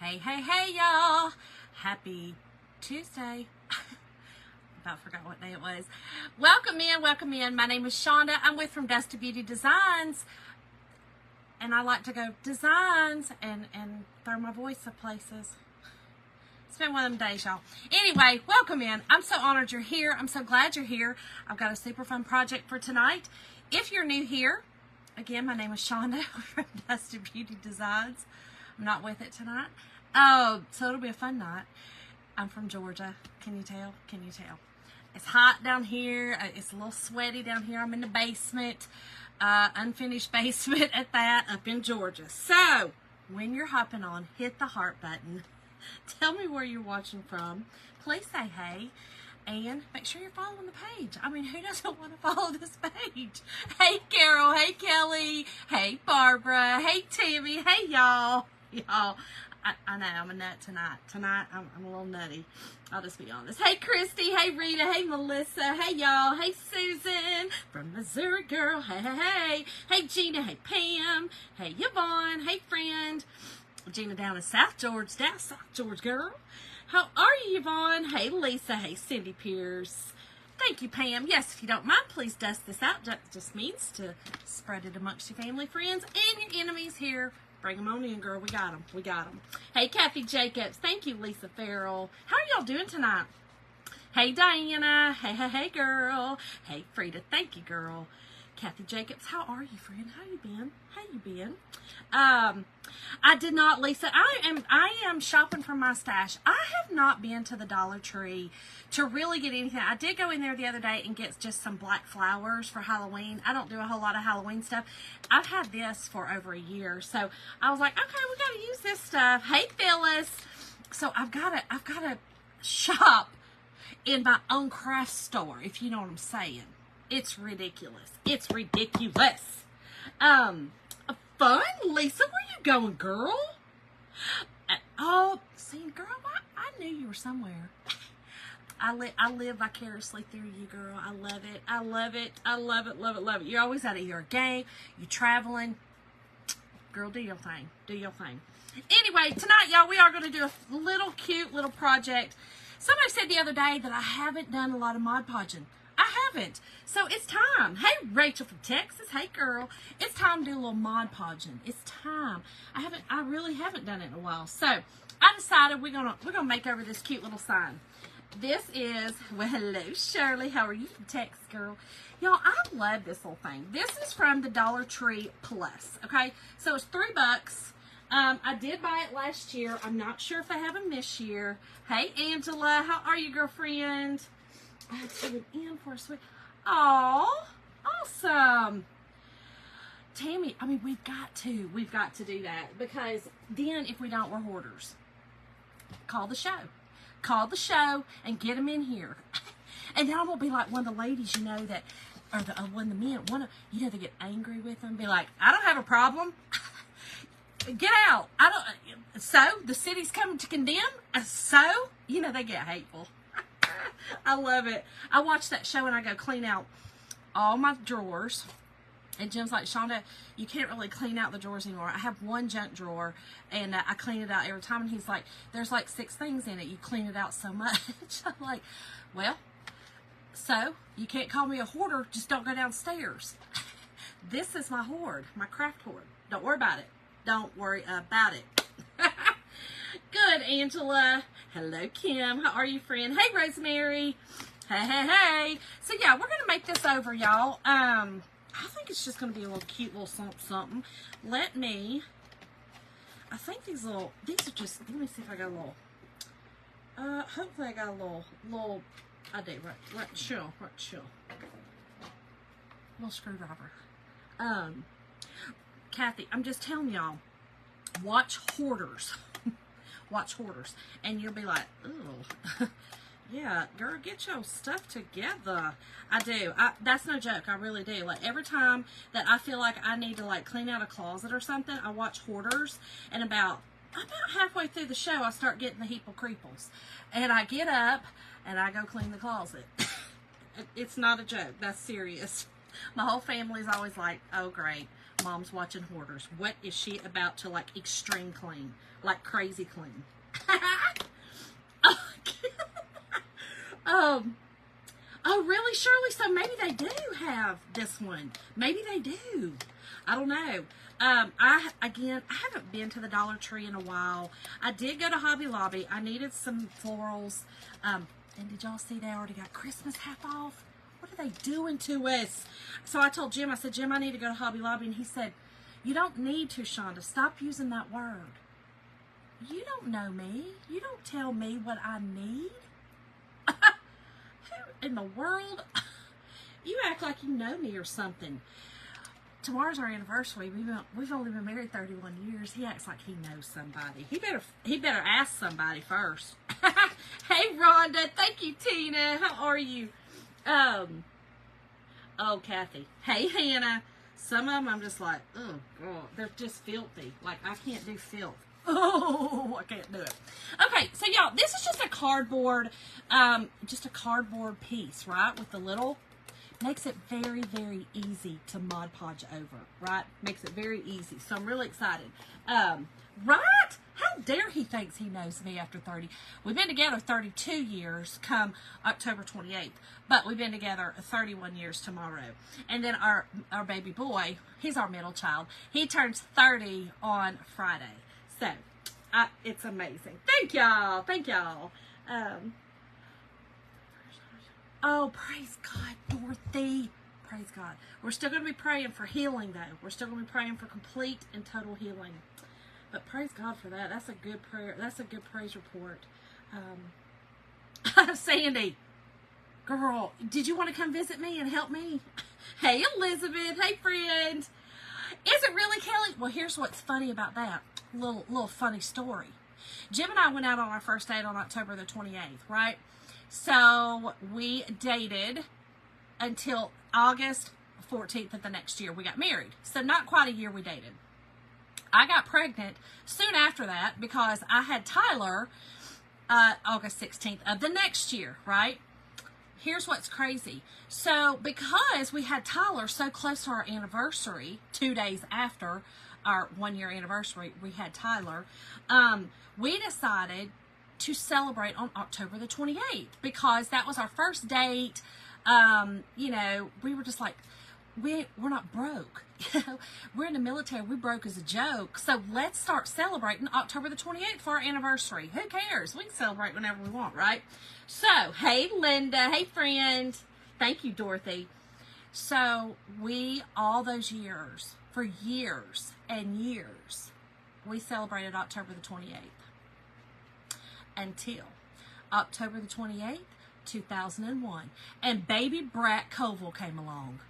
Hey, y'all. Happy Tuesday. About forgot what day it was. Welcome in. My name is Shonda. I'm with from Dusty Beauty Designs. And I like to go designs and throw my voice at places. It's been one of them days, y'all. Anyway, welcome in. I'm so honored you're here. I'm so glad you're here. I've got a super fun project for tonight. If you're new here, again, my name is Shonda from Dusty Beauty Designs. I'm not with it tonight. Oh, so it'll be a fun night. I'm from Georgia. Can you tell? Can you tell? It's hot down here. It's a little sweaty down here. I'm in the basement. Unfinished basement at that, up in Georgia. So, when you're hopping on, hit the heart button. Tell me where you're watching from. Please say hey. And make sure you're following the page. I mean, who doesn't want to follow this page? Hey, Carol. Hey, Kelly. Hey, Barbara. Hey, Tammy. Hey, y'all. Y'all, I know I'm a nut tonight. Tonight, I'm a little nutty. I'll just be honest. Hey, Christy. Hey, Rita. Hey, Melissa. Hey, y'all. Hey, Susan from Missouri Girl. Hey. Hey, Gina. Hey, Pam. Hey, Yvonne. Hey, friend. Gina down in South Georgia girl. How are you, Yvonne? Hey, Lisa. Hey, Cindy Pierce. Thank you, Pam. Yes, if you don't mind, please dust this out. That just means to spread it amongst your family, friends, and your enemies here. Bring them on in, girl. We got them. Hey, Kathy Jacobs. Thank you, Lisa Farrell. How are y'all doing tonight? Hey, Diana. Hey, girl. Hey, Frida. Thank you, girl. Kathy Jacobs, how are you, friend? How you been? I did not, Lisa. I am shopping for my stash. I have not been to the Dollar Tree to really get anything. I did go in there the other day and get just some black flowers for Halloween. I don't do a whole lot of Halloween stuff. I've had this for over a year, so I was like, okay, we got to use this stuff. Hey, Phyllis. So I've got to shop in my own craft store, if you know what I'm saying. It's ridiculous. Fun? Lisa, where you going, girl? Oh, see, girl, I knew you were somewhere. I live vicariously through you, girl. I love it. You're always out of your game. You're traveling. Girl, do your thing. Anyway, tonight, y'all, we are going to do a little cute little project. Somebody said the other day that I haven't done a lot of Mod Podging. I haven't. So it's time. Hey, Rachel from Texas. Hey, girl. It's time to do a little Mod Podging. It's time. I really haven't done it in a while. So I decided we're gonna make over this cute little sign. This is, well, hello, Shirley. How are you from Texas, girl? Y'all, I love this little thing. This is from the Dollar Tree Plus. Okay, so it's $3. I did buy it last year. I'm not sure if they have them this year. Hey, Angela. How are you, girlfriend? I had to put in for a sweet. Oh, awesome. Tammy, I mean, we've got to do that, because then if we don't, we're hoarders. Call the show and get them in here. And then I'm going to be like one of the ladies, you know, that, or when the men they get angry with them, be like, I don't have a problem. Get out. So the city's coming to condemn. So, they get hateful. I love it. I watch that show and I go clean out all my drawers. And Jim's like, Shonda, you can't really clean out the drawers anymore. I have one junk drawer and I clean it out every time. And he's like, there's like 6 things in it. You clean it out so much. I'm like, well, so you can't call me a hoarder. Just don't go downstairs. This is my hoard, my craft hoard. Don't worry about it. Good, Angela. Hello, Kim. How are you, friend? Hey, Rosemary. Hey. So, yeah, we're going to make this over, y'all. I think it's just going to be a little cute little something. I think these are just, let me see if I got a little, hopefully I got a little, I do, right, sure. Little screwdriver. Kathy, I'm just telling y'all, watch Hoarders. And you'll be like, ooh, yeah, girl, get your stuff together. I do. That's no joke. I really do. Like, every time that I feel like I need to, like, clean out a closet or something, I watch Hoarders, and about halfway through the show, I start getting the heap of creeples. And I get up, and I go clean the closet. It's not a joke. That's serious. My whole family's always like, oh, great. Mom's watching Hoarders. What is she about to, like, extreme clean? Like, crazy clean. Oh, really, Shirley? So maybe they do have this one. Maybe they do. I don't know. I haven't been to the Dollar Tree in a while. I did go to Hobby Lobby. I needed some florals. And did y'all see they already got Christmas half off? What are they doing to us? So I told Jim, I said, Jim, I need to go to Hobby Lobby. And he said, you don't need to, Shonda. Stop using that word. You don't know me. You don't tell me what I need. Who in the world? You act like you know me or something. Tomorrow's our anniversary. We've only been married 31 years. He acts like he knows somebody. He better ask somebody first. Hey, Rhonda. Thank you, Tina. How are you? Oh, Kathy. Hey, Hannah. Some of them I'm just like, oh, God. They're just filthy. Like, I can't do filth. Oh, I can't do it. Okay, so y'all, this is just a cardboard piece, right? With the little, makes it very, very easy to Mod Podge over, right? Makes it very easy. So I'm really excited. Right? How dare he thinks he knows me after 30. We've been together 32 years come October 28th, but we've been together 31 years tomorrow. And then our baby boy, he's our middle child. He turns 30 on Friday. So, it's amazing. Thank y'all. Thank y'all. Oh, praise God, Dorothy. Praise God. We're still going to be praying for healing, though. We're still going to be praying for complete and total healing. But praise God for that. That's a good prayer. That's a good praise report. Sandy, girl, did you want to come visit me and help me? Hey, Elizabeth. Hey, friend. Is it really, Kelly? Well, here's what's funny about that. Little funny story. Jim and I went out on our first date on October the 28th, right? So we dated until August 14th of the next year. We got married. So not quite a year we dated. I got pregnant soon after that because I had Tyler August 16th of the next year, right? Here's what's crazy. So because we had Tyler so close to our anniversary, 2 days after our 1 year anniversary, we had Tyler, we decided to celebrate on October the 28th because that was our first date. You know, we were just like, we're not broke. You know, we're in the military. We broke as a joke. So let's start celebrating October the 28th for our anniversary. Who cares? We can celebrate whenever we want, right? So, hey, Linda. Hey, friend. Thank you, Dorothy. So we, all those years, for years and years, we celebrated October the 28th until October the 28th, 2001. And baby Brat Koval came along.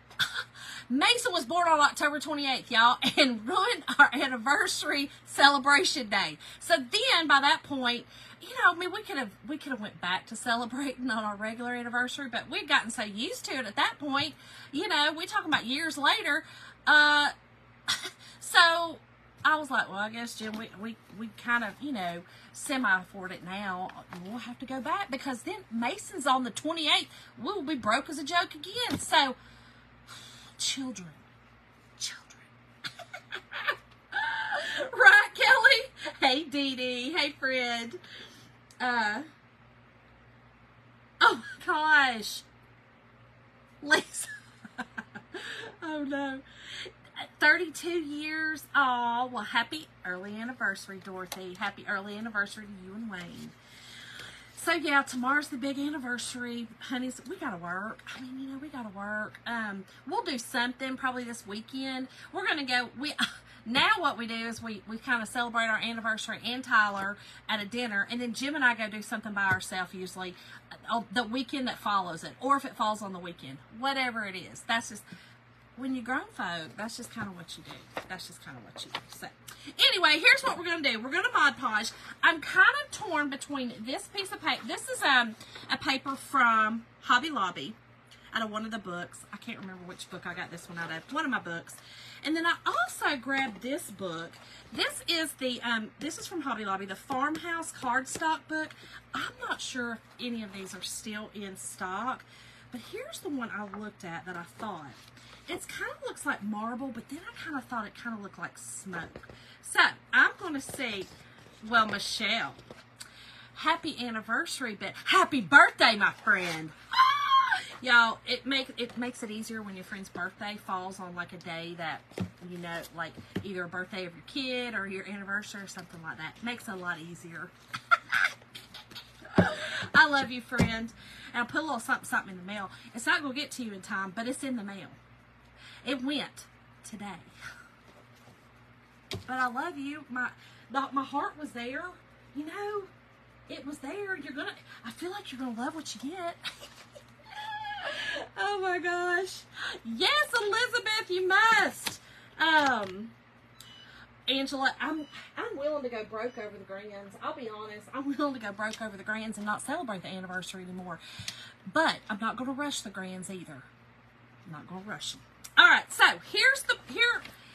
Mason was born on October 28th, y'all, and ruined our anniversary celebration day. So then, by that point, you know, I mean, we could have went back to celebrating on our regular anniversary, but we'd gotten so used to it at that point. You know, we're talking about years later. So I was like, well, I guess, Jim, we kind of, you know, semi-afford it now. We'll have to go back because then Mason's on the 28th. We'll be broke as a joke again. So, children. Right, Kelly? Hey, Dee Dee. Hey, friend. Oh, my gosh. Lisa. Oh, no. 32 years. Oh, well, happy early anniversary, Dorothy. Happy early anniversary to you and Wayne. So, yeah, tomorrow's the big anniversary. Honeys, we got to work. I mean, you know, we got to work. We'll do something probably this weekend. We're going to go. Now what we do is we kind of celebrate our anniversary and Tyler at a dinner. And then Jim and I go do something by ourselves usually the weekend that follows it. Or if it falls on the weekend. Whatever it is. That's just, when you're grown folk, that's just kind of what you do. That's just kind of what you do. So, anyway, here's what we're going to do. We're going to Mod Podge. I'm kind of torn between this piece of paper. This is a paper from Hobby Lobby out of one of the books. I can't remember which book I got this one out of. One of my books. And then I also grabbed this book. This is this is from Hobby Lobby, the Farmhouse Cardstock book. I'm not sure if any of these are still in stock, But here's the one I looked at that I thought. It kind of looks like marble, but then I kind of thought it kind of looked like smoke. So, I'm going to see, well, Michelle, happy anniversary, but happy birthday, my friend. Y'all, it makes it easier when your friend's birthday falls on like a day that, you know, like either a birthday of your kid or your anniversary or something like that. It makes it a lot easier. I love you, friend. And I'll put a little something in the mail. It's not going to get to you in time, but it's in the mail. It went today. But I love you. My heart was there. You know, it was there. I feel like you're going to love what you get. Oh my gosh. Yes, Elizabeth, you must. Angela, I'm willing to go broke over the grands. I'll be honest. I'm willing to go broke over the grands and not celebrate the anniversary anymore. But I'm not going to rush the grands either. I'm not going to rush them. All right, so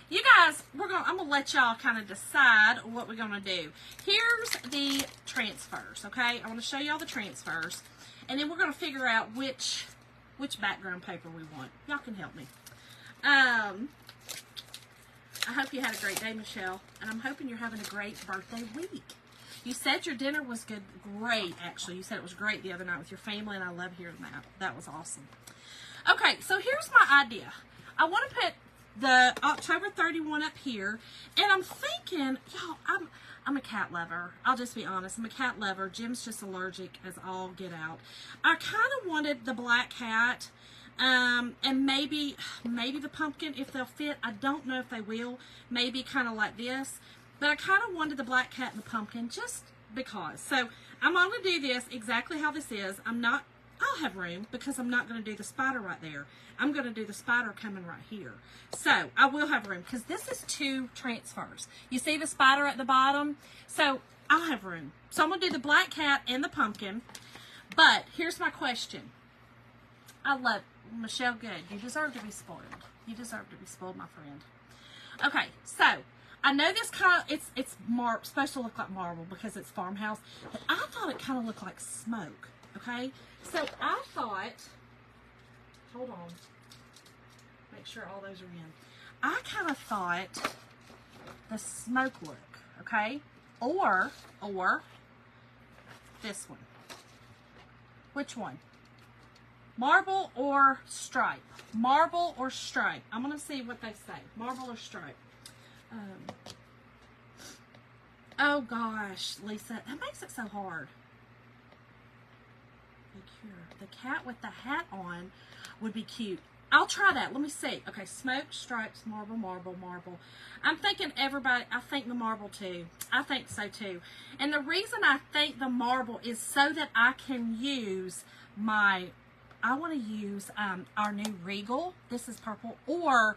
you guys, I'm gonna let y'all kind of decide what we're gonna do. Here's the transfers, okay? I want to show y'all the transfers, and then we're gonna figure out which background paper we want. Y'all can help me. I hope you had a great day, Michelle, and I'm hoping you're having a great birthday week. You said your dinner was good, great actually. You said it was great the other night with your family, and I love hearing that. That was awesome. Okay, so here's my idea. I want to put the October 31 up here, and I'm thinking, y'all, I'm a cat lover. I'll just be honest. I'm a cat lover. Jim's just allergic as all get out. I kind of wanted the black cat, and maybe the pumpkin if they'll fit. I don't know if they will. Maybe kind of like this, but I kind of wanted the black cat and the pumpkin just because. So I'm going to do this exactly how this is. I'll have room because I'm not going to do the spider right there. I'm going to do the spider coming right here. So I will have room because this is 2 transfers. You see the spider at the bottom? So I'll have room. So I'm going to do the black cat and the pumpkin. But here's my question. I love Michelle Good. You deserve to be spoiled. You deserve to be spoiled, my friend. Okay, so I know this kind of, it's supposed to look like marble because it's farmhouse, but I thought it kind of looked like smoke. Okay, so I thought, hold on, make sure all those are in. I kind of thought the smoke look, okay, or this one. Which one? Marble or stripe? Marble or stripe? I'm going to see what they say. Marble or stripe? Oh gosh, Lisa, that makes it so hard. The cat with the hat on would be cute. I'll try that. Let me see. Okay, smoke, stripes, marble, marble, marble. I'm thinking everybody, I think the marble too. I think so too. And the reason I think the marble is so that I can use I want to use our new Regal. This is purple. Or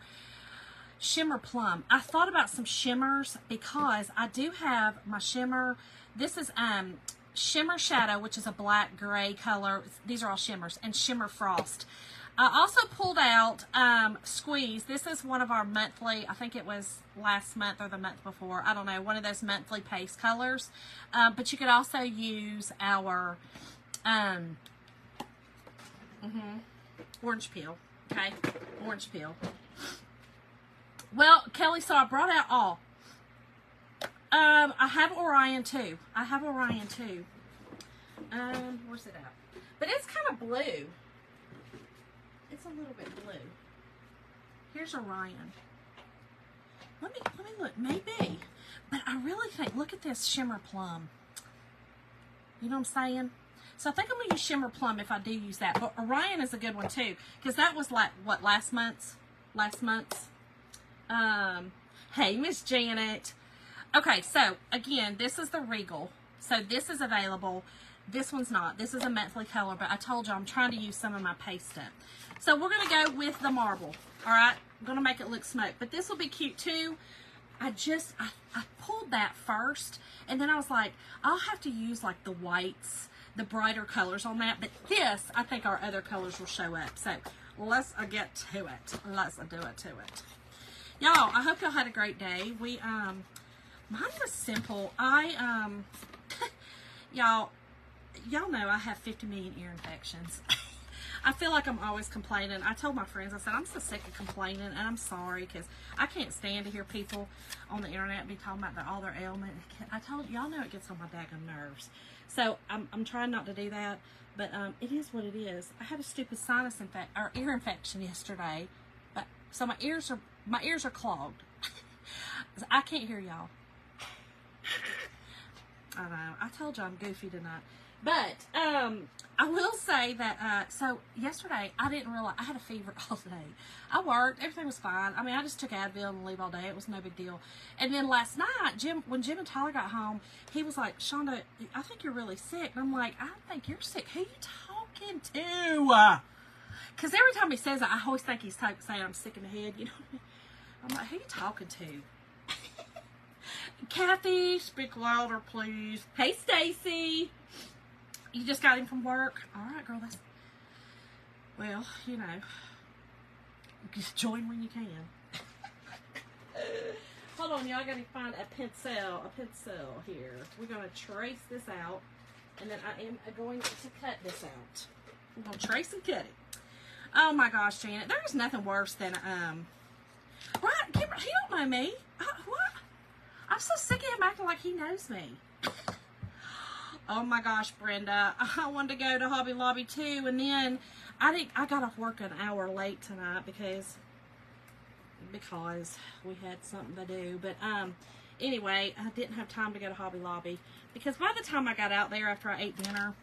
shimmer plum. I thought about some shimmers because I do have my shimmer. This is Shimmer Shadow, which is a black gray color. These are all shimmers. And Shimmer Frost. I also pulled out Squeeze. This is one of our monthly, I think it was last month or the month before. I don't know. One of those monthly paste colors. But you could also use our orange peel. Okay? Orange peel. Well, Kelly, so I brought out all. I have Orion too. Where's it at? But it's kind of blue. It's a little bit blue. Here's Orion. Let me look. Maybe. But I really think, look at this Shimmer Plum. You know what I'm saying? So I think I'm going to use Shimmer Plum if I do use that. But Orion is a good one too. Because that was like, what, last month's? Hey, Miss Janet. Okay, so again, this is the Regal. So this is available. This one's not. This is a monthly color, but I told you I'm trying to use some of my paste stuff. So we're going to go with the marble. All right, I'm going to make it look smoke, but this will be cute too. I pulled that first, and then I was like, I'll have to use like the whites, the brighter colors on that. But this, I think our other colors will show up. So let's get to it. Let's do it to it. Y'all, I hope y'all had a great day. Mine was simple. Y'all know I have 50 million ear infections. I feel like I'm always complaining. I told my friends, I said, I'm so sick of complaining, and I'm sorry, because I can't stand to hear people on the internet be talking about all their ailment. I told y'all know it gets on my daggone nerves. So I'm trying not to do that, but it is what it is. I had a stupid sinus or ear infection yesterday, but so my ears are clogged. I can't hear y'all. I know. I told you I'm goofy tonight. But I will say that, so yesterday I didn't realize I had a fever all day. I worked. Everything was fine. I mean, I just took Advil and leave all day. It was no big deal. And then last night, when Jim and Tyler got home, he was like, Shonda, I think you're really sick. And I'm like, I think you're sick. Who you talking to? Because every time he says it, I always think he's saying I'm sick in the head. You know what I mean? I'm like, who you talking to? Kathy, speak louder, please. Hey, Stacy. You just got in from work? All right, girl. Well, you know, just join when you can. Hold on, y'all. I got to find a pencil here. We're going to trace this out, and then I am going to cut this out. I'm going to trace and cut it. Oh, my gosh, Janet. There's nothing worse than, what? He don't know me. What? I'm so sick of him acting like he knows me. Oh my gosh, Brenda. I wanted to go to Hobby Lobby too, and then I got off work an hour late tonight because we had something to do. But anyway, I didn't have time to go to Hobby Lobby because by the time I got out there after I ate dinner,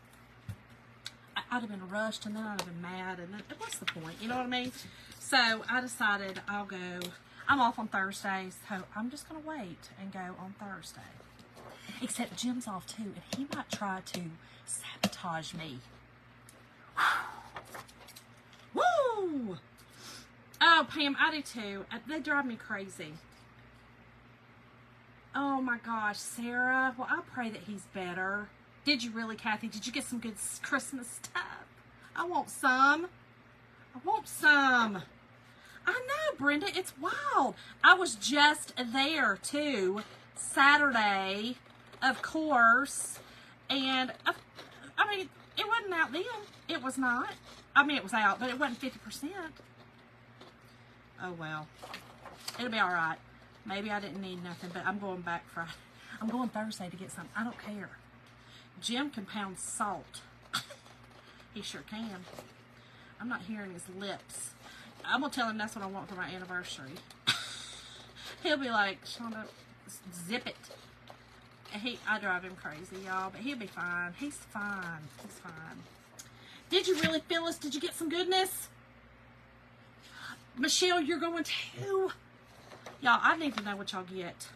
I'd have been rushed, and then I'd have been mad, and then what's the point? You know what I mean? So I decided I'll go. I'm off on Thursdays, so I'm just going to wait and go on Thursday. Except Jim's off too, and he might try to sabotage me. Woo! Oh, Pam, I do too. They drive me crazy. Oh my gosh, Sarah. Well, I pray that he's better. Did you really, Kathy? Did you get some good Christmas stuff? I want some. I know, Brenda. It's wild. I was just there too Saturday, of course, and I mean, it wasn't out then. It was not. I mean, it was out, but it wasn't 50%. Oh well, it'll be all right. Maybe I didn't need nothing, but I'm going back Friday. I'm going Thursday to get something. I don't care. Jim can pound salt. He sure can. I'm not hearing his lips. I'm gonna tell him that's what I want for my anniversary. He'll be like, Shonda, zip it. I drive him crazy, y'all, but he'll be fine. He's fine. He's fine. Did you really, Phyllis? Did you get some goodness? Michelle, you're going too. Y'all, I need to know what y'all get.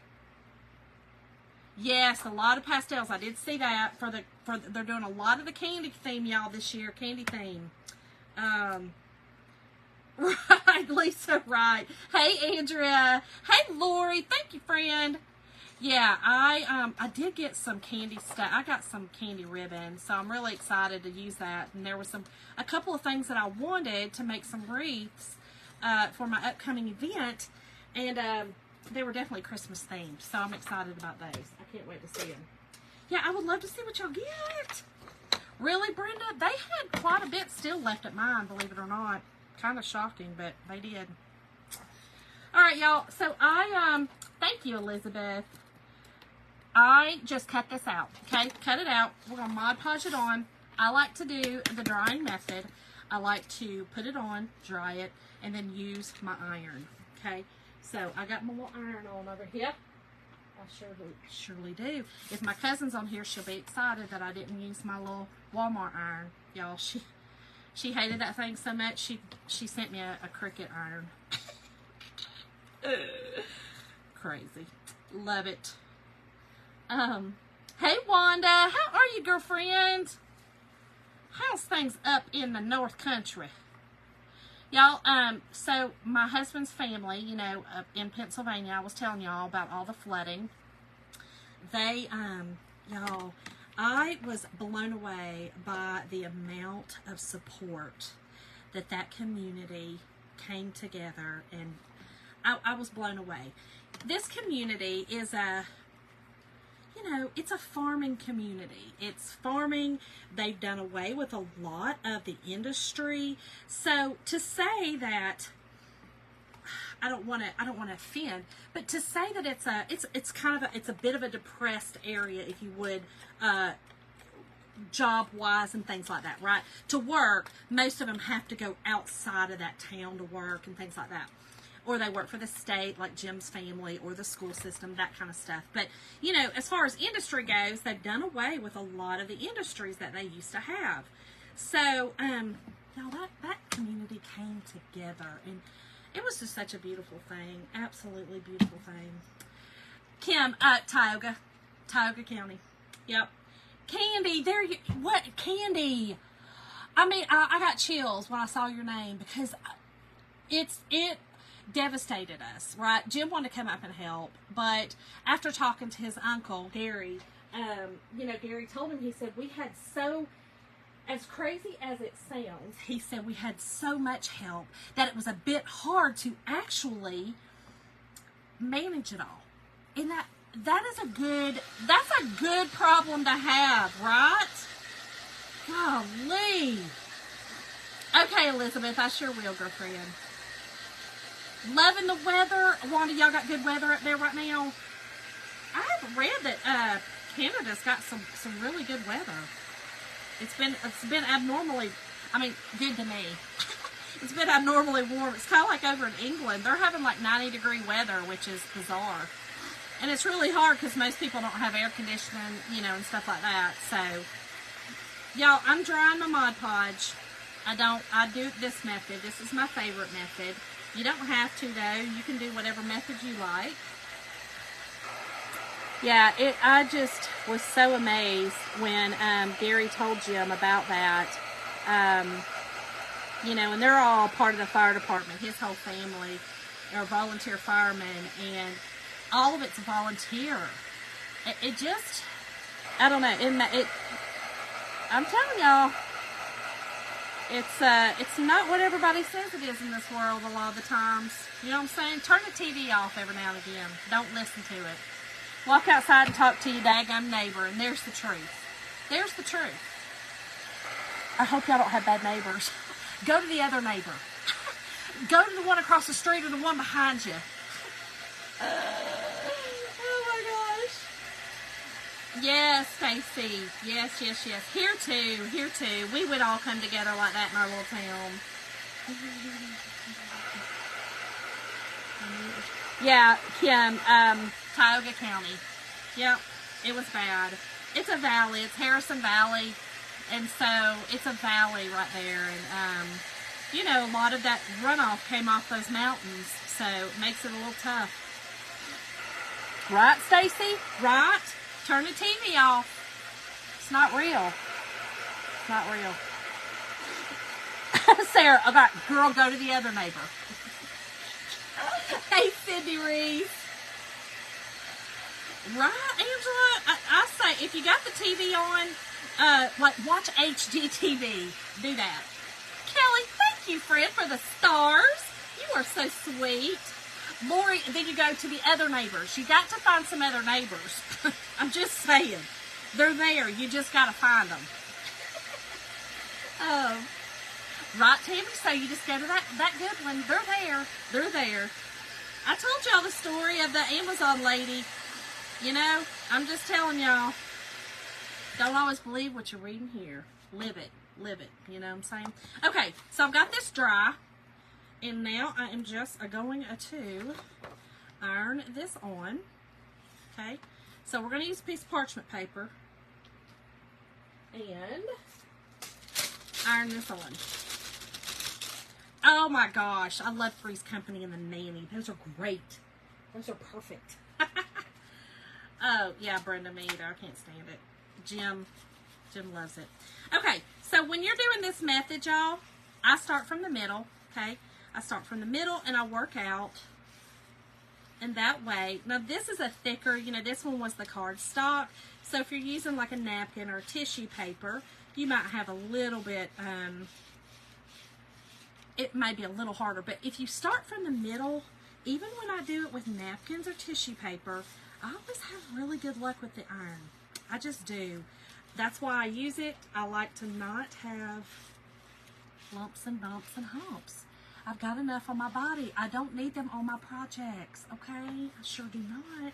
Yes, a lot of pastels. I did see that they're doing a lot of the candy theme, y'all, this year. Candy theme. Right, Lisa, right. Hey, Andrea. Hey, Lori. Thank you, friend. Yeah, I did get some candy stuff. I got some candy ribbon, so I'm really excited to use that. And there was a couple of things that I wanted to make some wreaths for my upcoming event, and they were definitely Christmas themed, so I'm excited about those. I can't wait to see them. Yeah, I would love to see what y'all get. Really, Brenda? They had quite a bit still left at mine, believe it or not. Kind of shocking, but they did. All right, y'all. So thank you, Elizabeth. I just cut this out, okay? Cut it out. We're going to Mod Podge it on. I like to do the drying method. I like to put it on, dry it, and then use my iron, okay? So I got my little iron on over here. I surely do. If my cousin's on here, she'll be excited that I didn't use my little Walmart iron. Y'all, she hated that thing so much, she sent me a Cricut iron. Crazy. Love it. Hey, Wanda. How are you, girlfriend? How's things up in the North Country? Y'all, so my husband's family, you know, up in Pennsylvania, I was telling y'all about all the flooding. They, y'all, I was blown away by the amount of support that community came together, and I was blown away. This community is you know, it's a farming community. It's farming. They've done away with a lot of the industry. So to say that, I don't want to offend, but to say that it's kind of it's a bit of a depressed area, if you would, job wise and things like that, right? To work, most of them have to go outside of that town to work and things like that. Or they work for the state, like Jim's family, or the school system, that kind of stuff. But, you know, as far as industry goes, they've done away with a lot of the industries that they used to have. So, now that community came together, and it was just such a beautiful thing. Absolutely beautiful thing. Kim, Tioga County. Yep. Candy, what, Candy? I mean, I got chills when I saw your name, because it devastated us, right? Jim wanted to come up and help, but after talking to his uncle, Gary, you know, Gary told him, he said, we had as crazy as it sounds, he said we had so much help that it was a bit hard to actually manage it all. And that's a good problem to have, right? Golly. Okay, Elizabeth, I sure will, girlfriend. Loving the weather. Wanda, y'all got good weather up there right now? I have read that Canada's got some really good weather. It's been abnormally, I mean, good to me. It's been abnormally warm. It's kind of like over in England. They're having like 90-degree weather, which is bizarre. And it's really hard because most people don't have air conditioning, you know, and stuff like that. So, y'all, I'm drying my Mod Podge. I do this method. This is my favorite method. You don't have to, though. You can do whatever method you like. Yeah, I just was so amazed when Gary told Jim about that. You know, and they're all part of the fire department. His whole family are volunteer firemen, and all of it's volunteer. It just, I don't know. I'm telling y'all, it's not what everybody says it is in this world a lot of the times. You know what I'm saying? Turn the TV off every now and again. Don't listen to it. Walk outside and talk to your daggum neighbor, and there's the truth. There's the truth. I hope y'all don't have bad neighbors. Go to the other neighbor. Go to the one across the street or the one behind you. Oh my gosh. Yes, Stacy. Yes. Here too. We would all come together like that in our little town. Yeah, Kim, Tioga County. Yep, it was bad. It's a valley. It's Harrison Valley. And so it's a valley right there. And, you know, a lot of that runoff came off those mountains. So it makes it a little tough. Right, Stacy? Right? Turn the TV off. It's not real. It's not real. Sarah, okay, girl, go to the other neighbor. Hey, Cindy Reese. Right, Angela? I say, if you got the TV on, like, watch HGTV. Do that. Kelly, thank you, friend, for the stars. You are so sweet. Lori, then you go to the other neighbors. You got to find some other neighbors. I'm just saying. They're there. You just got to find them. Oh. Right, Tammy? So you just go to that good one. They're there. They're there. I told y'all the story of the Amazon lady. You know, I'm just telling y'all. Don't always believe what you're reading here. Live it. Live it. You know what I'm saying? Okay, so I've got this dry. And now I am just going to iron this on. Okay, so we're going to use a piece of parchment paper and iron this on. Oh my gosh, I love Three's Company and the Nanny. Those are great. Those are perfect. Oh, yeah, Brenda, me either. I can't stand it. Jim loves it. Okay, so when you're doing this method, y'all, I start from the middle, okay? I start from the middle and I work out. And that way, now this is a thicker, you know, this one was the cardstock. So if you're using like a napkin or tissue paper, you might have a little bit, it may be a little harder. But if you start from the middle, even when I do it with napkins or tissue paper, I always have really good luck with the iron. I just do. That's why I use it. I like to not have lumps and bumps and humps. I've got enough on my body. I don't need them on my projects, okay? I sure do not.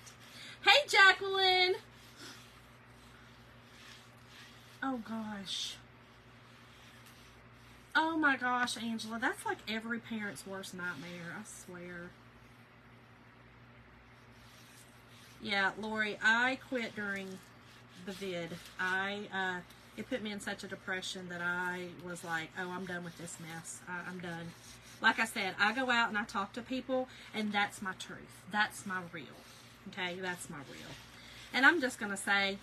Hey, Jacqueline. Oh, gosh. Oh, my gosh, Angela. That's like every parent's worst nightmare, I swear. Yeah, Lori, I quit during the vid. It put me in such a depression that I was like, oh, I'm done with this mess. I'm done. Like I said, I go out and I talk to people, and that's my truth. That's my real. Okay, that's my real. And I'm just going to say,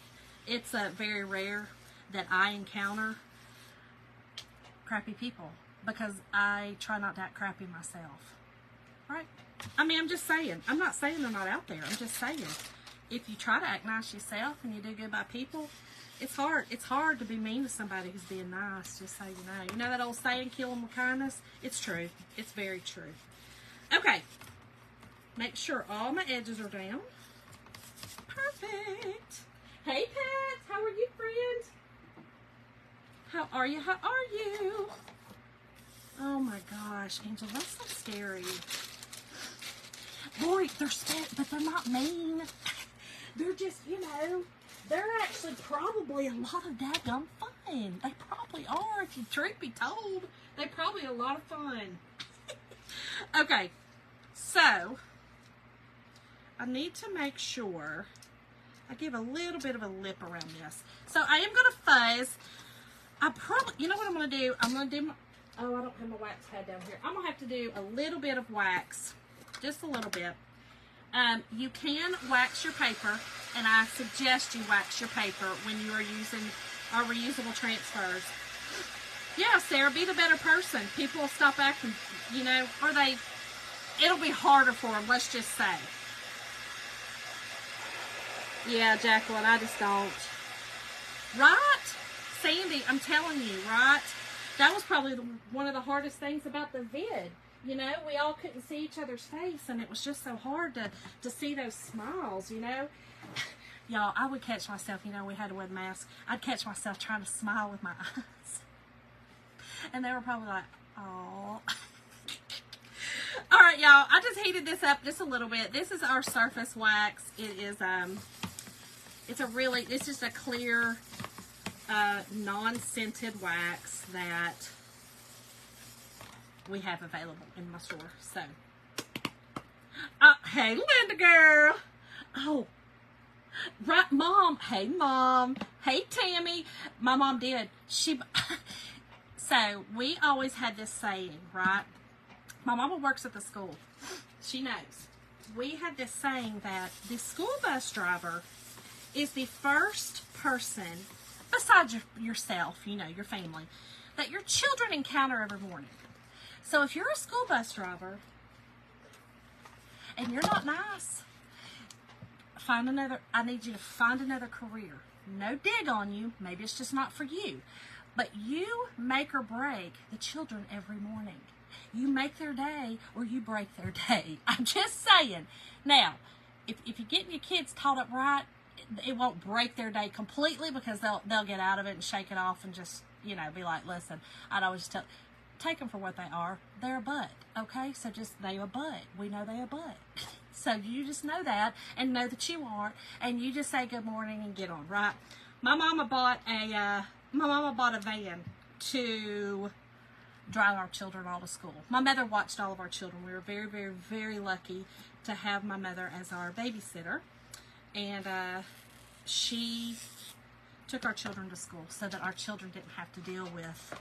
it's very rare that I encounter crappy people, because I try not to act crappy myself. Right? I mean, I'm just saying. I'm not saying they're not out there. I'm just saying, if you try to act nice yourself and you do good by people, it's hard. It's hard to be mean to somebody who's being nice, just so you know. You know that old saying, kill them with kindness? It's true. It's very true. Okay. Make sure all my edges are down. Perfect. Hey, Pat. How are you, friend? How are you? How are you? Oh, my gosh. Angel, that's so scary. Lori, they're scared, but they're not mean. They're just, you know, they're actually probably a lot of daggum fun. They probably are, if you truth be told. They're probably a lot of fun. Okay, so I need to make sure I give a little bit of a lip around this. So I am going to fuzz. I probably, you know what I'm going to do? I'm going to do my, oh, I don't have my wax pad down here. I'm going to have to do a little bit of wax, just a little bit. You can wax your paper, and I suggest you wax your paper when you are using our reusable transfers. Yeah, Sarah, be the better person. People will stop acting, you know, or it'll be harder for them, let's just say. Yeah, Jacqueline, I just don't. Right? Sandy, I'm telling you, right? That was probably one of the hardest things about the vid. You know, we all couldn't see each other's face, and it was just so hard to see those smiles, you know. Y'all, I would catch myself, you know, we had to wear the mask. I'd catch myself trying to smile with my eyes. And they were probably like, oh. All right, y'all, I just heated this up just a little bit. This is our surface wax. It is, it's just a clear, non-scented wax that we have available in my store. So, hey, Linda girl. Oh, right, Mom. Hey, Mom. Hey, Tammy. My mom did. So, we always had this saying, right? My mama works at the school. She knows. We had this saying that the school bus driver is the first person, besides yourself, you know, your family, that your children encounter every morning. So if you're a school bus driver and you're not nice, I need you to find another career. No dig on you. Maybe it's just not for you. But you make or break the children every morning. You make their day or you break their day. I'm just saying. Now, if you're getting your kids taught up right, it won't break their day completely, because they'll get out of it and shake it off and just, you know, be like, listen, I'd always take them for what they are. They're a butt, okay? So just, they a butt. We know they a butt. So you just know that, and know that you aren't, and you just say good morning and get on, right? My mama bought a van to drive our children all to school. My mother watched all of our children. We were very, very, very lucky to have my mother as our babysitter, and she took our children to school so that our children didn't have to deal with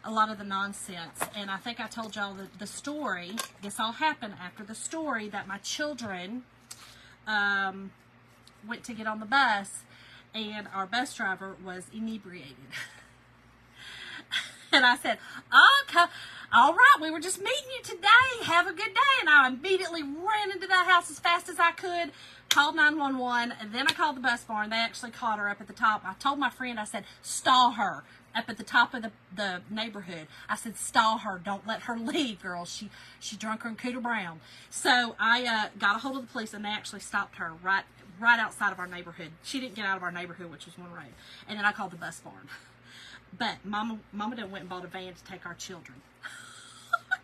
a lot of the nonsense. And I think I told y'all the story. This all happened after the story that my children went to get on the bus, and our bus driver was inebriated. And I said, okay, all right, we were just meeting you today. Have a good day. And I immediately ran into that house as fast as I could, called 911, and then I called the bus barn. They actually caught her up at the top. I told my friend, I said, stall her up at the top of the neighborhood. I said, stall her. Don't let her leave, girl. She drunk her in Cooter Brown. So I got a hold of the police, and they actually stopped her right outside of our neighborhood. She didn't get out of our neighborhood, which was one road. And then I called the bus barn. But Mama done went and bought a van to take our children.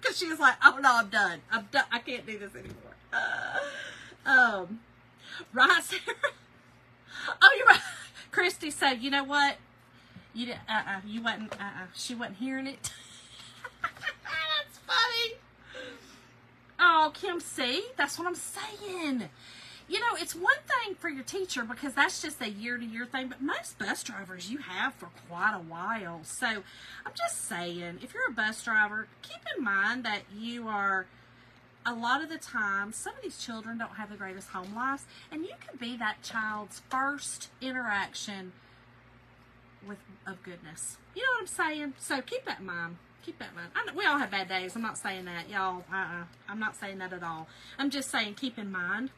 Because she was like, oh, no, I'm done. I can't do this anymore. Right, Sarah? Oh, you're right. Christy said, you know what? You didn't, she wasn't hearing it. That's funny. Oh, Kim, see? That's what I'm saying. You know, it's one thing for your teacher because that's just a year-to-year thing, but most bus drivers you have for quite a while. So I'm just saying, if you're a bus driver, keep in mind that you are, a lot of the time, some of these children don't have the greatest home lives, and you could be that child's first interaction of goodness. You know what I'm saying? So keep that in mind. Keep that in mind. We all have bad days. I'm not saying that, y'all. I'm not saying that at all. I'm just saying keep in mind.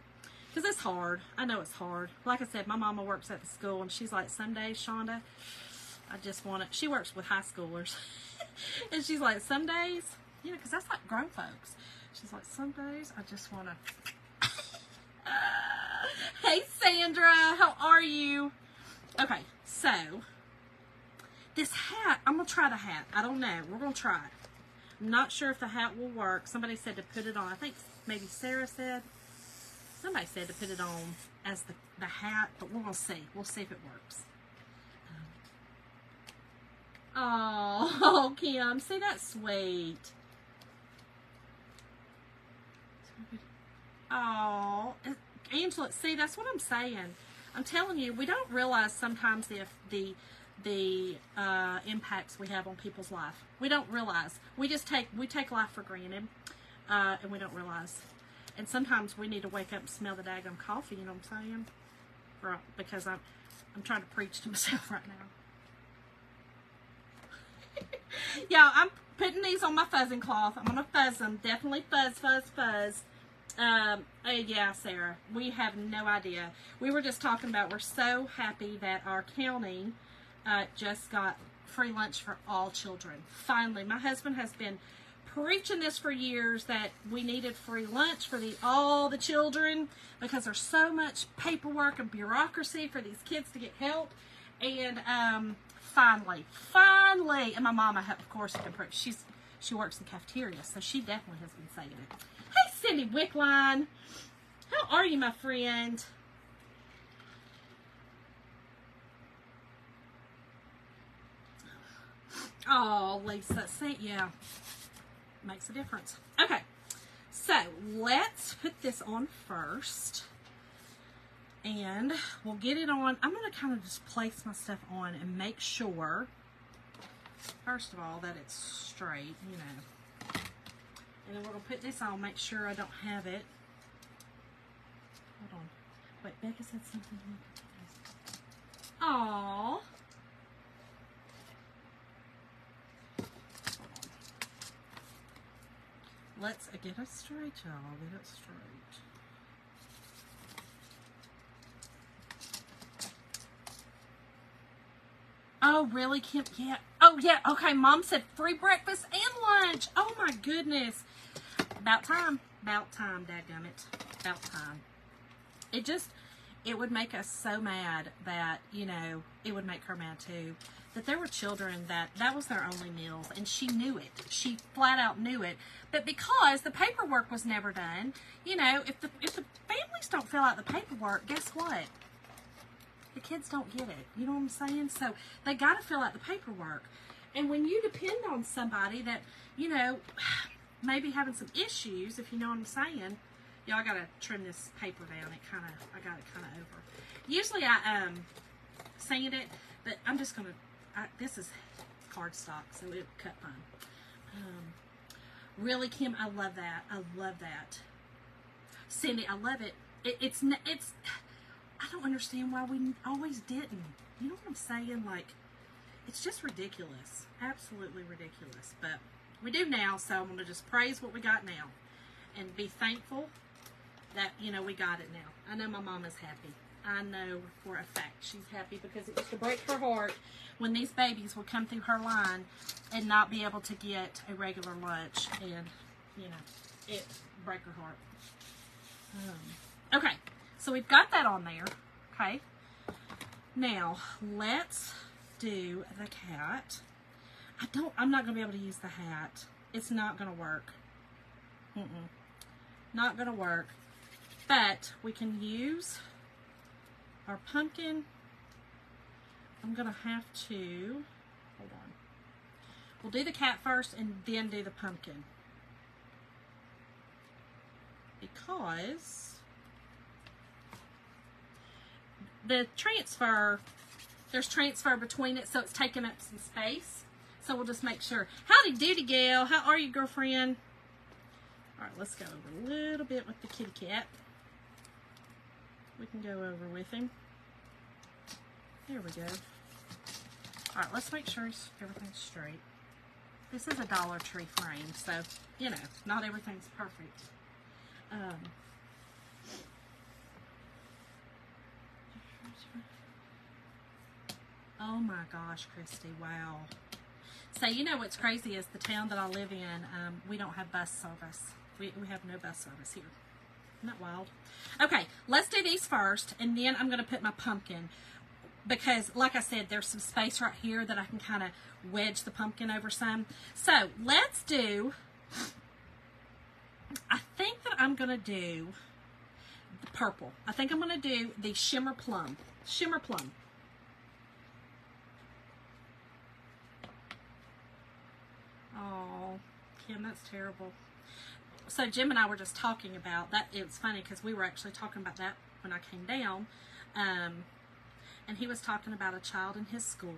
Because it's hard. I know it's hard. Like I said, my mama works at the school, and she's like, some days, Shonda, I just want to, she works with high schoolers. And she's like, some days, you know, because that's like grown folks. She's like, some days, I just want to. Hey, Sandra, how are you? Okay, so, this hat, I'm going to try the hat. I don't know. We're going to try it. I'm not sure if the hat will work. Somebody said to put it on. I think maybe Sarah said. Somebody said to put it on as the hat, but we're going to see. We'll see if it works. Oh, Kim, see, that's sweet. Oh, Angela, see, that's what I'm saying. I'm telling you, we don't realize sometimes the impacts we have on people's life. We don't realize. We take life for granted, and we don't realize. And sometimes we need to wake up and smell the daggum coffee, you know what I'm saying? Right, because I'm trying to preach to myself right now. Yeah, I'm putting these on my fuzzing cloth. I'm going to fuzz them. Definitely fuzz, fuzz, fuzz. Yeah, Sarah, we have no idea. We were just talking about, we're so happy that our county just got free lunch for all children. Finally, my husband has been preaching this for years that we needed free lunch for all the children because there's so much paperwork and bureaucracy for these kids to get help. And finally, and my mama, of course, can preach. She works in cafeteria, so she definitely has been saying it. Hey, Cindy Wickline, how are you, my friend? Oh, Lisa, see, yeah. Makes a difference. Okay, so let's put this on first, and we'll get it on. I'm going to kind of just place my stuff on and make sure, first of all, that it's straight, you know. And then we're going to put this on, make sure I don't have it. Hold on. Wait, Becca said something. Aww. Let's get it straight, y'all. Get it straight. Oh, really, Kim? Yeah. Oh, yeah. Okay, Mom said free breakfast and lunch. Oh, my goodness. About time. About time, dadgummit. About time. It would make us so mad that, you know, it would make her mad too. That there were children that was their only meals, and she knew it. She flat out knew it. But because the paperwork was never done, you know, if the families don't fill out the paperwork, guess what? The kids don't get it. You know what I'm saying? So they got to fill out the paperwork. And when you depend on somebody that, you know, maybe having some issues, if you know what I'm saying, y'all got to trim this paper down. I got it kind of over. Usually I sand it, but I'm just going to, this is cardstock, so it cut fine. Really, Kim, I love that. I love that. Cindy, I love it. It's I don't understand why we always didn't. You know what I'm saying? Like, it's just ridiculous. Absolutely ridiculous. But we do now, so I'm going to just praise what we got now and be thankful that, you know, we got it now. I know my mom is happy. I know for a fact she's happy, because it used to break her heart when these babies would come through her line and not be able to get a regular lunch, and, you know, it break her heart. Okay, so we've got that on there. Okay, now let's do the cat. I'm not gonna be able to use the hat. It's not gonna work. Not gonna work. But we can use our pumpkin. I'm gonna have to, hold on. We'll do the cat first and then do the pumpkin. Because the transfer, there's transfer between it, so it's taking up some space. So we'll just make sure. Howdy doody gal, how are you, girlfriend? All right, let's go over a little bit with the kitty cat. We can go over with him. There we go. All right, let's make sure everything's straight. This is a Dollar Tree frame, so, you know, not everything's perfect. Oh my gosh, Christy, wow. So, you know what's crazy is the town that I live in, we don't have bus service. We have no bus service here. Isn't that wild? Okay, let's do these first, and then I'm going to put my pumpkin, because, like I said, there's some space right here that I can kind of wedge the pumpkin over some. So, let's do, I think that I'm going to do the purple. I think I'm going to do the Shimmer Plum. Shimmer Plum. Oh, Kim, that's terrible. So Jim and I were just talking about that. It was funny because we were actually talking about that when I came down. And he was talking about a child in his school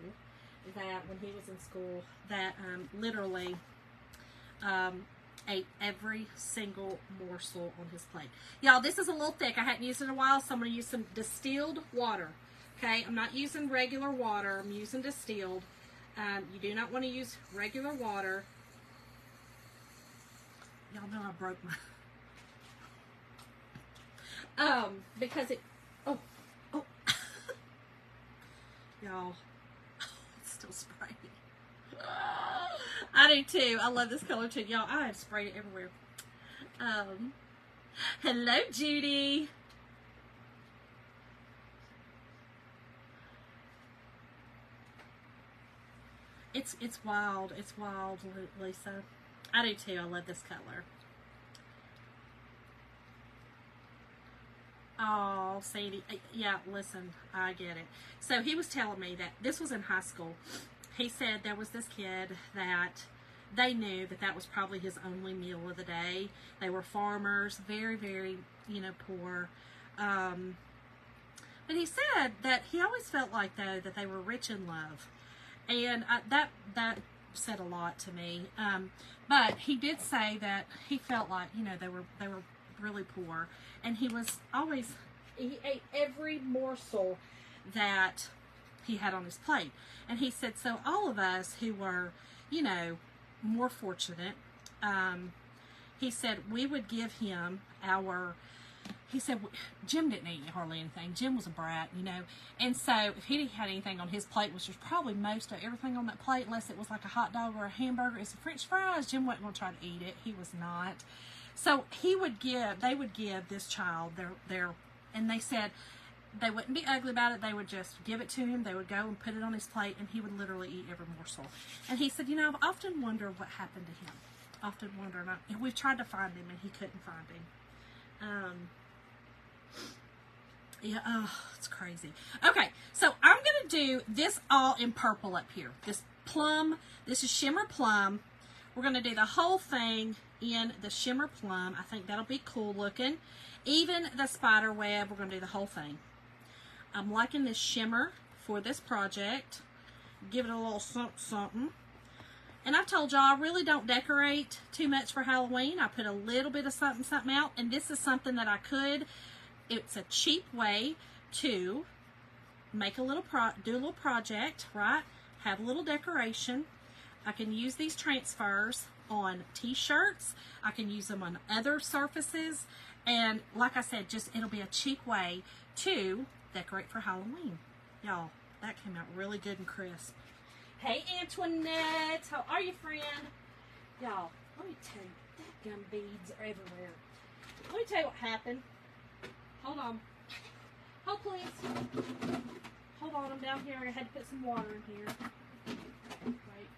that when he was in school that literally ate every single morsel on his plate. Y'all, this is a little thick. I hadn't used it in a while, so I'm going to use some distilled water. Okay, I'm not using regular water. I'm using distilled. You do not want to use regular water. Y'all know I broke my... because it... Oh. Y'all. It's still spraying. I do too. I love this color too. Y'all, I have sprayed it everywhere. Hello, Judy. It's wild. It's wild, Lisa. I do too. I love this color. Oh, Sadie. Yeah, listen, I get it. So he was telling me that this was in high school. He said there was this kid that they knew that was probably his only meal of the day. They were farmers, very, very, you know, poor. But he said that he always felt like, though, that they were rich in love. And that said a lot to me. But he did say that he felt like, you know, they were really poor, and he ate every morsel that he had on his plate. And he said, so all of us who were, you know, more fortunate, he said we would give him he said Jim didn't eat hardly anything. Jim was a brat, you know, and so if he had anything on his plate, which was probably most of everything on that plate, unless it was like a hot dog or a hamburger, it's a French fries, Jim wasn't going to try to eat it. He was not. So they would give this child their, and they said they wouldn't be ugly about it. They would just give it to him. They would go and put it on his plate, and he would literally eat every morsel. And he said, you know, I've often wondered what happened to him. And we've tried to find him, and he couldn't find him. Yeah, oh, it's crazy. Okay, so I'm going to do this all in purple up here. This plum, this is Shimmer Plum. We're going to do the whole thing in the Shimmer Plum. I think that'll be cool looking. Even the spider web, we're going to do the whole thing. I'm liking this shimmer for this project. Give it a little something. And I've told y'all I really don't decorate too much for Halloween. I put a little bit of something out. And this is something that I could... It's a cheap way to make do a little project, right? Have a little decoration. I can use these transfers on t-shirts. I can use them on other surfaces. And like I said, just it'll be a cheap way to decorate for Halloween. Y'all, that came out really good and crisp. Hey, Antoinette. How are you, friend? Y'all, let me tell you, that gum beads are everywhere. Let me tell you what happened. Hold on. Hold, please. Hold on, I'm down here. I had to put some water in here. Wait.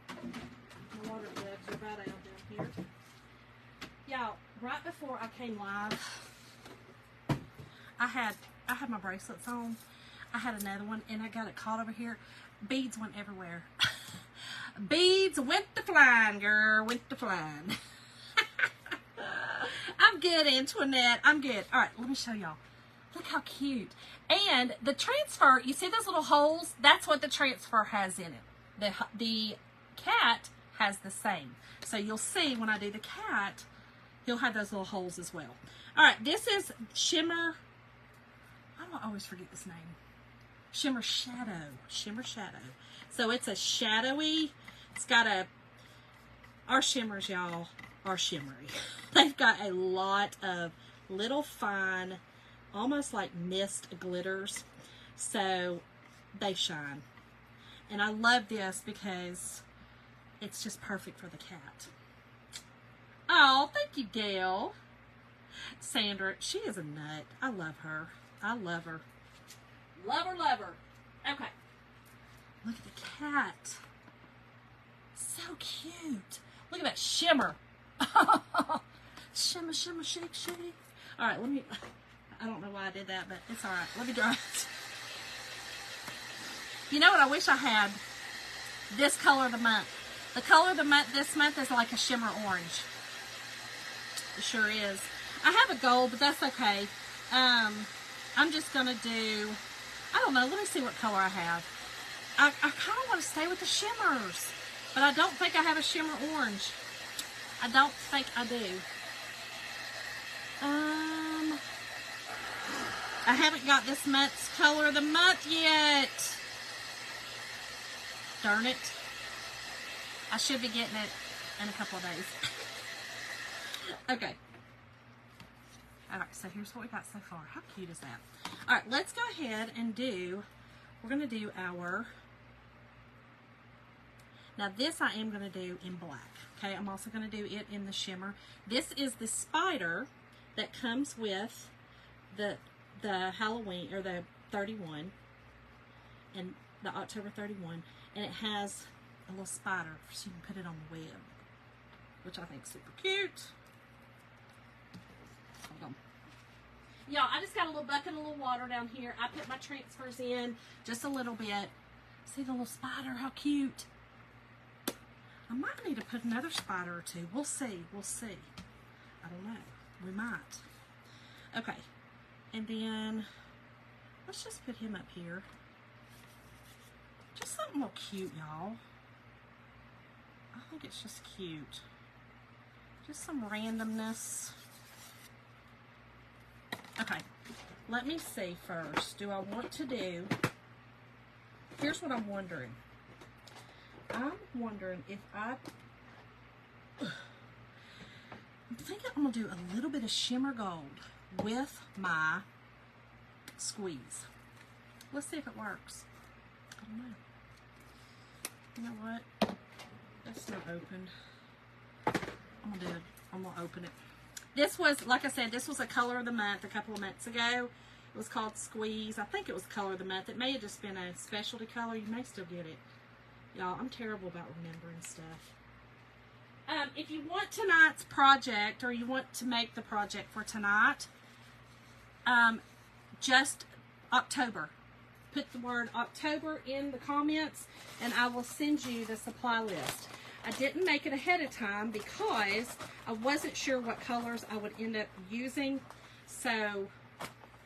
My water gloves are about out down here. Y'all, right before I came live, I had my bracelets on. I had another one, and I got it caught over here. Beads went everywhere. Beads went to flying, girl. Went to flying. I'm good, Antoinette. I'm good. All right, let me show y'all. Look how cute. And the transfer, you see those little holes? That's what the transfer has in it. The cat has the same. So you'll see when I do the cat, he'll have those little holes as well. All right, this is Shimmer. I don't always forget this name. Shimmer Shadow. Shimmer Shadow. So it's a shadowy, it's got a, our shimmers, y'all, are shimmery. They've got a lot of little fine, almost like mist glitters. So they shine. And I love this because it's just perfect for the cat. Oh, thank you, Gail. Sandra, she is a nut. I love her. I love her. Love her, love her. Okay. Look at the cat. So cute. Look at that shimmer. Shimmer, shimmer, shake, shake. All right, let me, I don't know why I did that, but it's all right. Let me dry it. You know what I wish I had? This color of the month. The color of the month this month is like a shimmer orange. It sure is. I have a gold, but that's okay. I'm just going to do, I don't know, let me see what color I have. I kind of want to stay with the shimmers, but I don't think I have a shimmer orange. I don't think I do. I haven't got this month's color of the month yet. Darn it. I should be getting it in a couple of days. Okay. Alright, so here's what we got so far. How cute is that? Alright, let's go ahead and do, we're going to do our, now this I am going to do in black. Okay, I'm also going to do it in the shimmer. This is the spider that comes with the Halloween, or the 31, and the October 31, and it has a little spider so you can put it on the web, which I think is super cute. Hold on. Y'all, I just got a little bucket and a little water down here. I put my transfers in just a little bit. See the little spider? How cute. I might need to put another spider or two. We'll see. We'll see. I don't know. We might. Okay. And then, let's just put him up here. Just something real cute, y'all. I think it's just cute. Just some randomness. Okay, let me see first. Do I want to do, here's what I'm wondering. I'm wondering if I'm thinking I'm going to do a little bit of shimmer gold with my squeeze. Let's see if it works. I don't know. You know what? That's not opened. I'm going to open it. This was, like I said, this was a color of the month a couple of months ago. It was called Squeeze. I think it was color of the month. It may have just been a specialty color. You may still get it. Y'all, I'm terrible about remembering stuff. If you want tonight's project, or you want to make the project for tonight, just October. Put the word October in the comments, and I will send you the supply list. I didn't make it ahead of time because I wasn't sure what colors I would end up using, so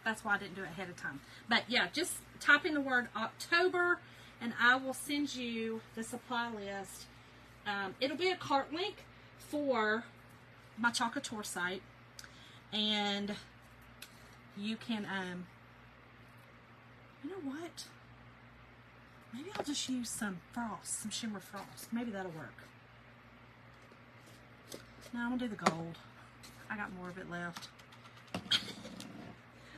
that's why I didn't do it ahead of time. But yeah, just type in the word October, and I will send you the supply list. It'll be a cart link for my Chalk Couture site, and you can, you know what? Maybe I'll just use some frost, some shimmer frost. Maybe that'll work. No, I'm going to do the gold. I got more of it left.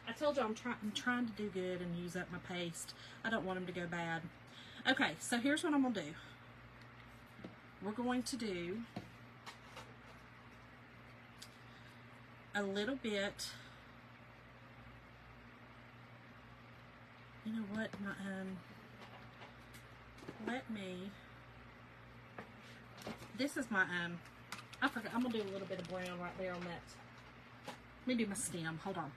I told you I'm trying to do good and use up my paste. I don't want them to go bad. Okay, so here's what I'm going to do. We're going to do a little bit. You know what? This is my, I forgot. I'm going to do a little bit of brown right there on that. Let me do my stem. Hold on.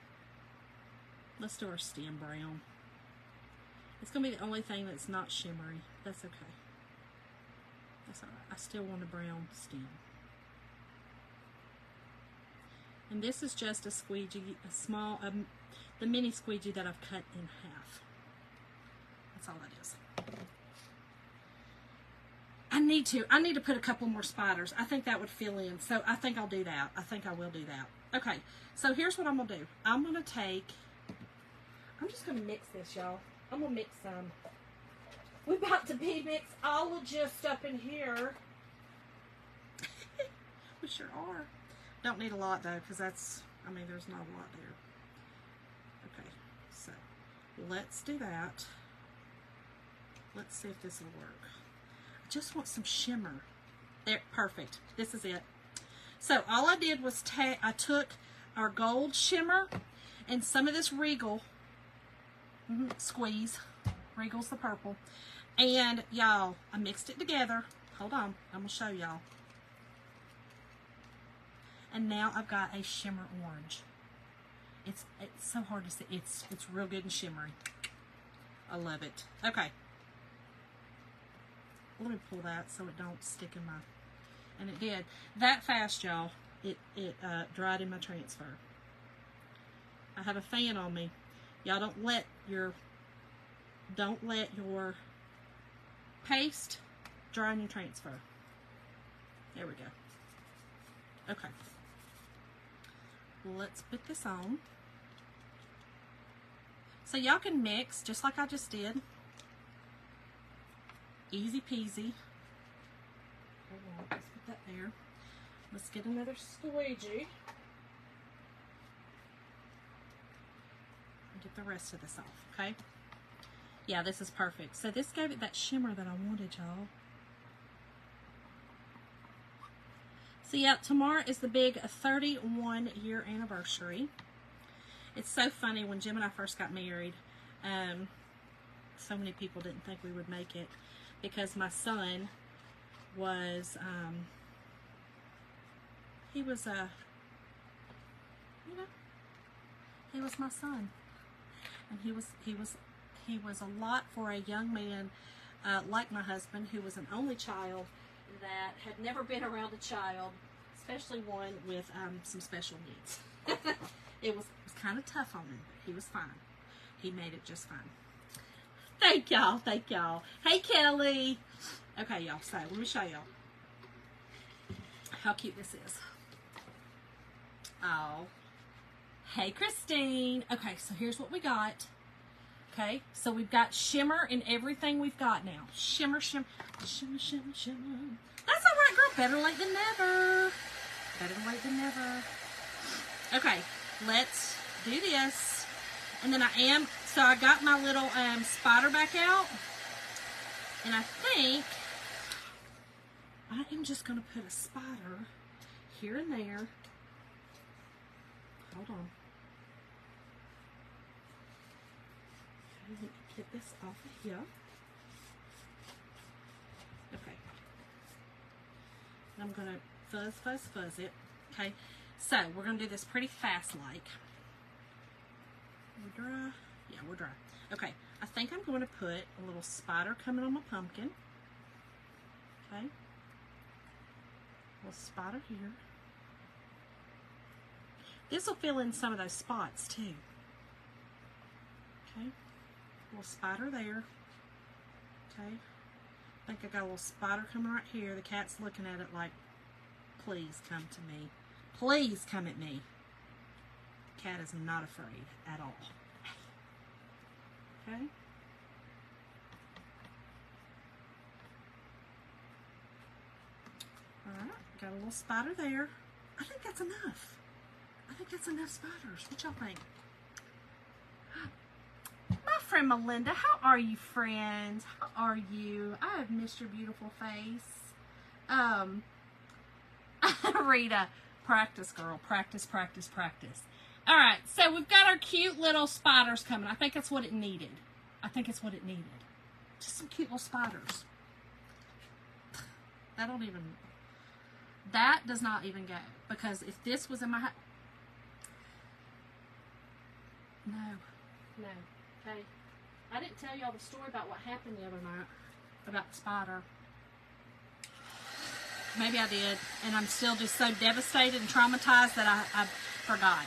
Let's do our stem brown. It's going to be the only thing that's not shimmery. That's okay. That's all right. I still want a brown stem. And this is just a squeegee, a small, the mini squeegee that I've cut in half. That's all that is. I need to put a couple more spiders. I think that would fill in. So I think I'll do that. I think I will do that. Okay, so here's what I'm going to do. I'm just going to mix this, y'all. I'm going to mix some. We're about to be mixed all of just up in here. We sure are. Don't need a lot, though, because there's not a lot there. Okay, so let's do that. Let's see if this will work. I just want some shimmer. There, perfect. This is it. So all I did was I took our gold shimmer and some of this Regal squeeze. Regal's the purple. And y'all, I mixed it together. Hold on, I'm gonna show y'all. And now I've got a shimmer orange. It's so hard to see. It's real good and shimmery. I love it. Okay. Let me pull that so it don't stick in my, and it did. That fast, y'all. It dried in my transfer. I have a fan on me. Y'all don't let your paste dry in your transfer. There we go. Okay. Let's put this on. So y'all can mix just like I just did. Easy peasy. Hold on, let's put that there. Let's get another squeegee. And get the rest of this off, okay? Yeah, this is perfect. So this gave it that shimmer that I wanted, y'all. So yeah, tomorrow is the big 31-year anniversary. It's so funny, when Jim and I first got married, so many people didn't think we would make it because my son was, he was my son, and he was a lot for a young man like my husband, who was an only child that had never been around a child, especially one with some special needs. It was kind of tough on him, but he was fine. He made it just fine. Thank y'all. Thank y'all. Hey, Kelly. Okay, y'all. So let me show y'all how cute this is. Oh. Hey, Christine. Okay, so here's what we got. Okay, so we've got shimmer in everything we've got now. Shimmer, shimmer, shimmer, shimmer, shimmer. That's all right, girl. Better late than never. Better late than never. Okay, let's do this. And then so I got my little spider back out. And I think I am just going to put a spider here and there. Hold on. Let me get this off of here. Okay. I'm going to fuzz it. Okay. So, we're going to do this pretty fast like. We're dry. Yeah, we're dry. Okay. I think I'm going to put a little spider coming on my pumpkin. Okay. A little spider here. This will fill in some of those spots too. Okay. A little spider there. Okay. I think I got a little spider coming right here. The cat's looking at it like, please come to me. Please come at me. Cat is not afraid at all. Okay. Alright, got a little spider there. I think that's enough. I think that's enough spiders. What y'all think? My friend Melinda, how are you, friend? How are you? I have missed your beautiful face. Rita, practice, girl. Practice, practice, practice. All right, so we've got our cute little spiders coming. I think that's what it needed. I think it's what it needed. Just some cute little spiders. That does not even go. Because if this was in my No. Okay. I didn't tell y'all the story about what happened the other night. About the spider. Maybe I did. And I'm still just so devastated and traumatized that I forgot.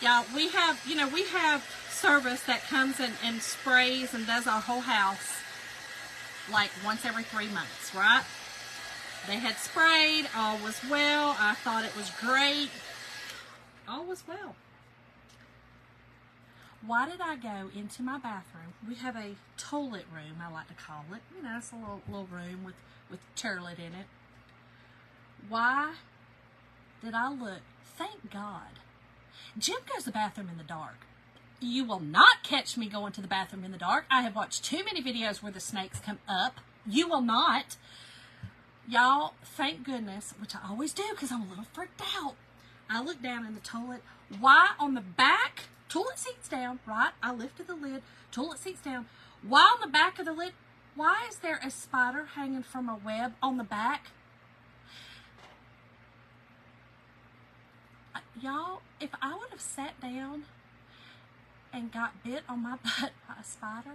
Y'all, we have service that comes and sprays and does our whole house like once every 3 months, right? They had sprayed, all was well. I thought it was great. All was well. Why did I go into my bathroom? We have a toilet room, I like to call it. You know, it's a little room with chairlet in it. Why did I look? Thank God. Jim goes to the bathroom in the dark. You will not catch me going to the bathroom in the dark. I have watched too many videos where the snakes come up. You will not. Y'all, thank goodness, which I always do because I'm a little freaked out. I look down in the toilet. Why on the back, toilet seat's down, right? I lifted the lid, toilet seat's down. Why on the back of the lid? Why is there a spider hanging from a web on the back? Y'all, if I would have sat down and got bit on my butt by a spider,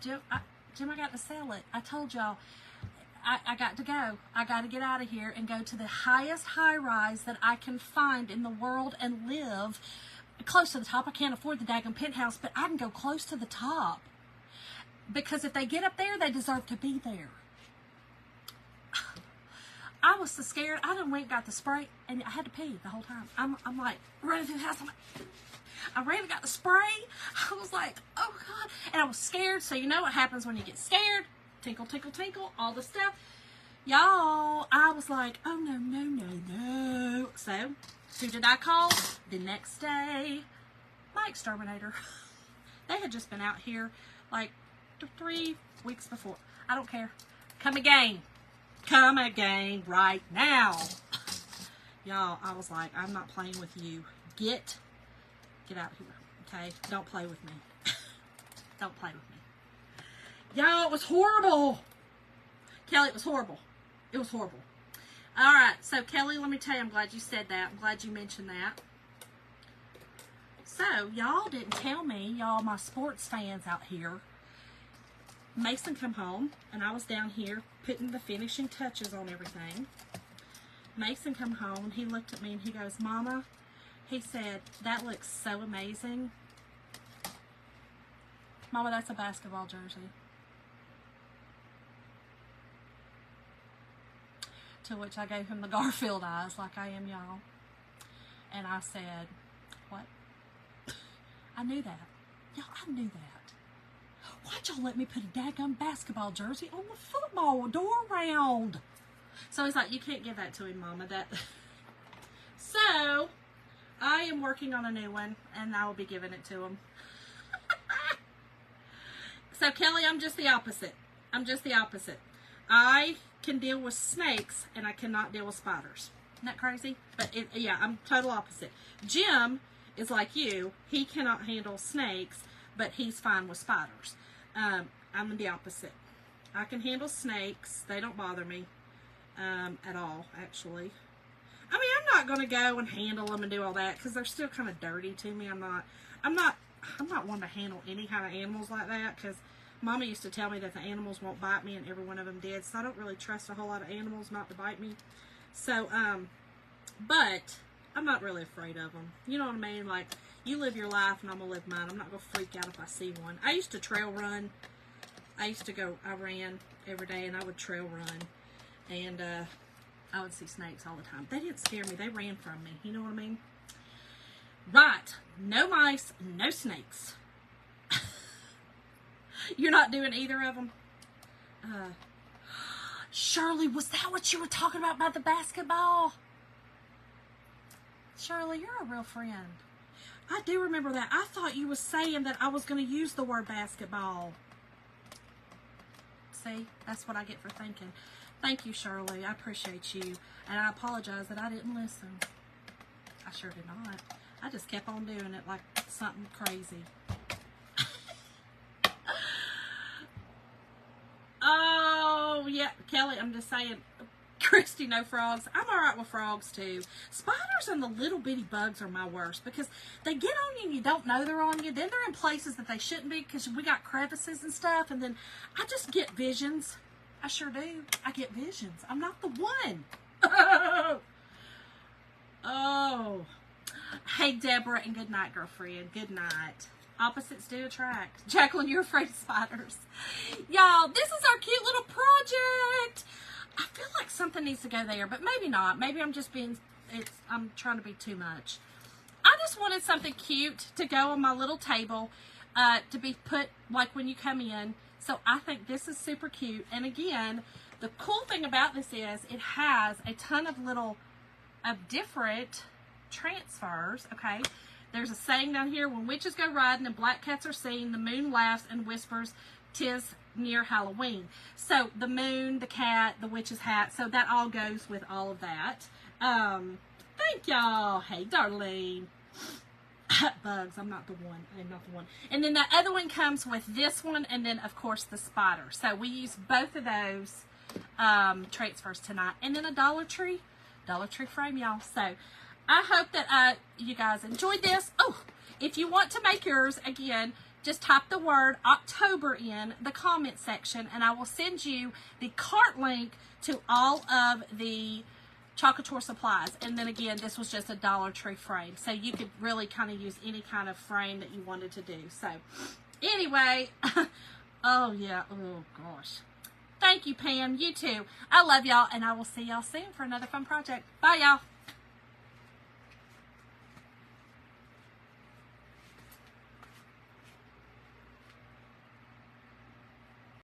Jim, I got to sell it. I told y'all, I got to go. I got to get out of here and go to the highest high-rise that I can find in the world and live close to the top. I can't afford the daggone penthouse, but I can go close to the top. Because if they get up there, they deserve to be there. I was so scared. I done went and got the spray, and I had to pee the whole time. I'm like, running through the house. I ran and got the spray. I was like, oh, God. And I was scared. So you know what happens when you get scared. Tinkle, tinkle, tinkle, all the stuff. Y'all, I was like, oh, no, no, no, no. So who did I call? The next day, my exterminator. They had just been out here like 3 weeks before. I don't care. Come again. Come again right now. Y'all, I was like, I'm not playing with you. Get out here, okay? Don't play with me. Don't play with me. Y'all, it was horrible. Kelly, it was horrible. It was horrible. All right, so Kelly, let me tell you, I'm glad you said that. I'm glad you mentioned that. So, y'all didn't tell me, y'all, my sports fans out here. Mason come home, and I was down here putting the finishing touches on everything. Mason come home, and he looked at me, and he goes, Mama, he said, that looks so amazing. Mama, that's a basketball jersey. To which I gave him the Garfield eyes like I am y'all. And I said, what? I knew that. Y'all, I knew that. Why'd y'all let me put a daggum basketball jersey on the football door round? So he's like, you can't give that to him, Mama. So, I am working on a new one, and I will be giving it to him. So, Kelly, I'm just the opposite. I'm just the opposite. I can deal with snakes, and I cannot deal with spiders. Isn't that crazy? But, yeah, I'm total opposite. Jim is like you. He cannot handle snakes, but he's fine with spiders. I'm the opposite. I can handle snakes. They don't bother me at all, actually. I mean, I'm not going to go and handle them and do all that because they're still kind of dirty to me. I'm not one to handle any kind of animals like that because Mama used to tell me that the animals won't bite me, and every one of them did. So I don't really trust a whole lot of animals not to bite me. So, but I'm not really afraid of them. You know what I mean? Like, you live your life and I'm going to live mine. I'm not going to freak out if I see one. I used to trail run. I ran every day and I would trail run. And I would see snakes all the time. They didn't scare me. They ran from me. You know what I mean? Right. No mice, no snakes. You're not doing either of them? Shirley, was that what you were talking about the basketball? Shirley, you're a real friend. I do remember that. I thought you were saying that I was going to use the word basketball. See, that's what I get for thinking. Thank you, Shirley. I appreciate you. And I apologize that I didn't listen. I sure did not. I just kept on doing it like something crazy. Oh, yeah, Kelly, I'm just saying, Christy, no frogs. I'm all right with frogs, too. Spiders and the little bitty bugs are my worst because they get on you and you don't know they're on you. Then they're in places that they shouldn't be because we got crevices and stuff. And then I just get visions. I sure do. I get visions. I'm not the one. Oh. Hey, Deborah, and good night, girlfriend. Good night. Opposites do attract. Jacqueline, you're afraid of spiders. Y'all, this is our cute little project. I feel like something needs to go there, but maybe not. Maybe I'm just being, I'm trying to be too much. I just wanted something cute to go on my little table, to be put like when you come in. So I think this is super cute. And again, the cool thing about this is it has a ton of little, different transfers, okay? There's a saying down here, when witches go riding and black cats are seen, the moon laughs and whispers, 'tis near Halloween. So the moon, the cat, the witch's hat, so that all goes with all of that. Thank y'all. Hey, Darlene. Bugs, I'm not the one. I'm not the one. And then the other one comes with this one, and then, of course, the spider. So we use both of those transfers tonight. And then a Dollar Tree frame, y'all. So I hope that you guys enjoyed this. Oh, if you want to make yours, again, just type the word October in the comment section, and I will send you the cart link to all of the Chocolate Tour supplies. And then again, this was just a Dollar Tree frame, so you could really kind of use any kind of frame that you wanted to do. So anyway, oh yeah, oh gosh. Thank you, Pam. You too. I love y'all, and I will see y'all soon for another fun project. Bye, y'all.